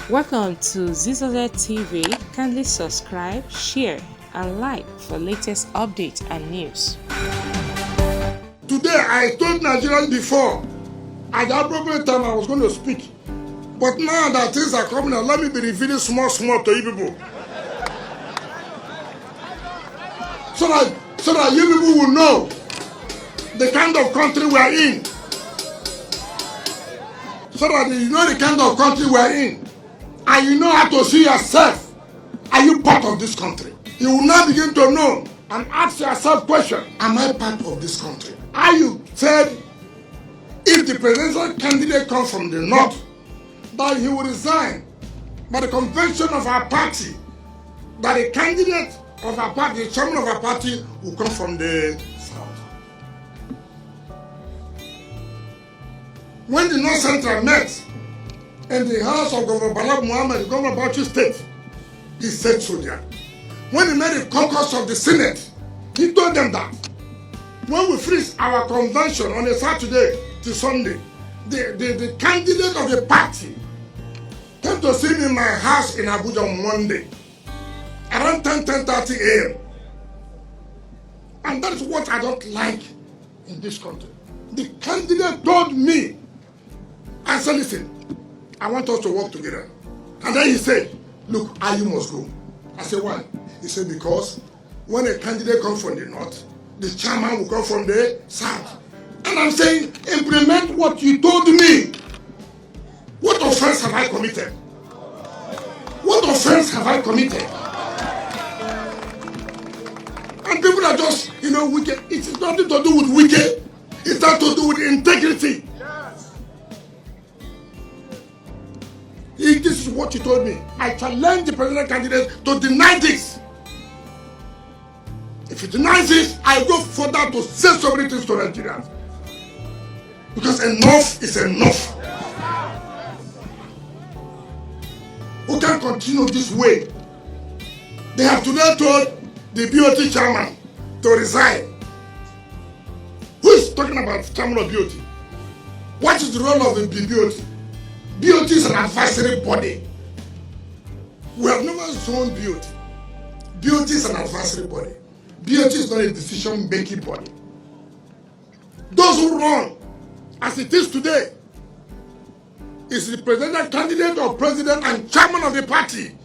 Welcome to Zisodel TV. Kindly subscribe, share, and like for latest updates and news. Today, I told Nigerians before, at the appropriate time I was going to speak. But now that things are coming out, let me be revealing small to you people. So that you people will know the kind of country we are in. So that you know the kind of country we are in. And you know how to see yourself. Are you part of this country? You will now begin to know and ask yourself question. Am I part of this country? Are you said if the presidential candidate comes from the north, that he will resign by the convention of our party, that the candidate of our party, the chairman of our party, will come from the south. When the North Central met in the house of Governor Bala Muhammad, the governor of Bauchi State, he said so there. When he made the caucus of the Senate, he told them that when we finish our convention on a Saturday to Sunday, the candidate of the party came to see me in my house in Abuja on Monday, around 10:30 a.m. And that is what I don't like in this country. The candidate told me, I said, listen, I want us to work together. And then he said, look, you must go. I said, why? He said, because when a candidate comes from the north, the chairman will come from the south. And I'm saying, implement what you told me. What offense have I committed? What offense have I committed? And people are just, wicked. It's nothing to do with wicked. It's not to do with integrity. This is what you told me. I challenge the presidential candidate to deny this. If he denies this, I go further to say so many things to Nigerians. Because enough is enough. We can't continue this way. They have today told the BOT chairman to resign. Who is talking about chairman of BOT? What is the role of the BOT? BOT is an advisory body. We have never zoned BOT. BOT is an advisory body. BOT is not a decision-making body. Those who run, as it is today, is the presidential candidate or president and chairman of the party.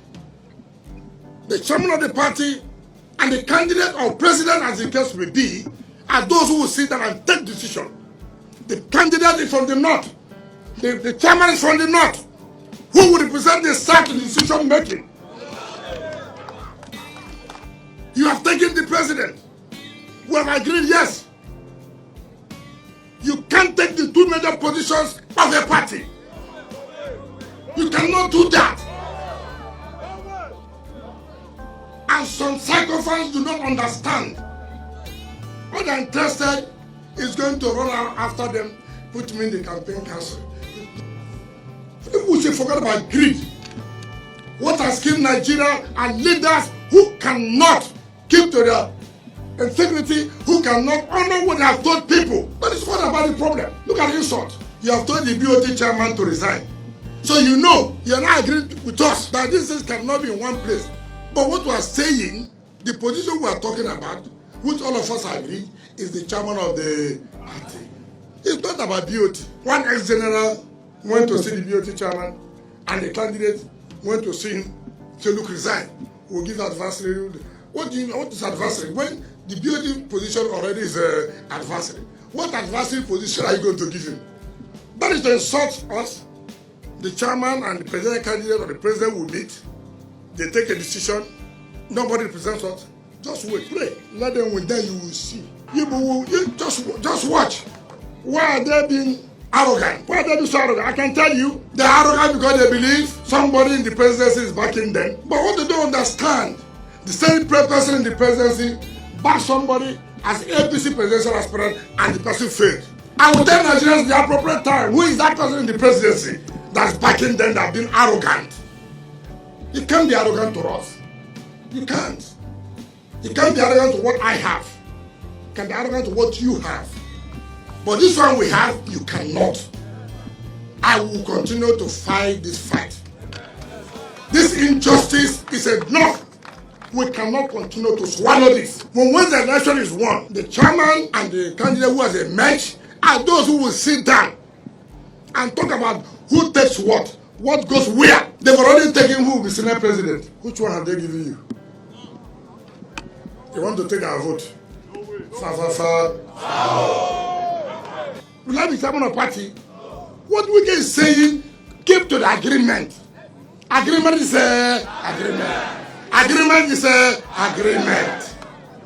The chairman of the party and the candidate or president, as the case may be, are those who will sit down and take decision. The candidate is from the north. The chairman is from the north. Who will represent the south in decision making? You have taken the president. We have agreed, yes. You can't take the two major positions of the party. You cannot do that. And some psychophants do not understand. What they're interested is going to run out after them, put me in the campaign council. People should forget about greed. What has killed Nigeria are leaders who cannot keep to their integrity, who cannot honor what they have told people. That is what about the problem. Look at the insult. You have told the BOT chairman to resign. So you know, you are not agreeing with us that this thing cannot be in one place. But what we are saying, the position we are talking about, which all of us agree, is the chairman of the party. It's not about BOT. One ex-general went to see the BOT chairman, and the candidate went to see him, say, look, resign. We'll give advisory. What do you know? What is advisory? When the BOT position already is advisory, what advisory position are you going to give him? That is to insult us. The chairman and the president candidate or the president will meet. They take a decision. Nobody represents us. Just wait, pray. Let them win. Then you will see. You just watch. Why are they being arrogant? Why are they being so arrogant? I can tell you, they're arrogant because they believe somebody in the presidency is backing them. But what they don't understand, the same person in the presidency backed somebody as APC presidential aspirant and the person failed. I will tell Nigerians the appropriate time. Who is that person in the presidency that's backing them, that being arrogant? You can't be arrogant to us. You can't. You can't be arrogant to what I have. You can be arrogant to what you have. But this one we have, you cannot. I will continue to fight this fight. This injustice is enough. We cannot continue to swallow this. When the election is won, the chairman and the candidate who has emerged are those who will sit down and talk about who takes what goes where. They've already taken who will be Senate president. Which one have they given you? You want to take our vote? Will I be chairman of party? What Wike is saying, keep to the agreement. Agreement is a agreement. Agreement is a agreement.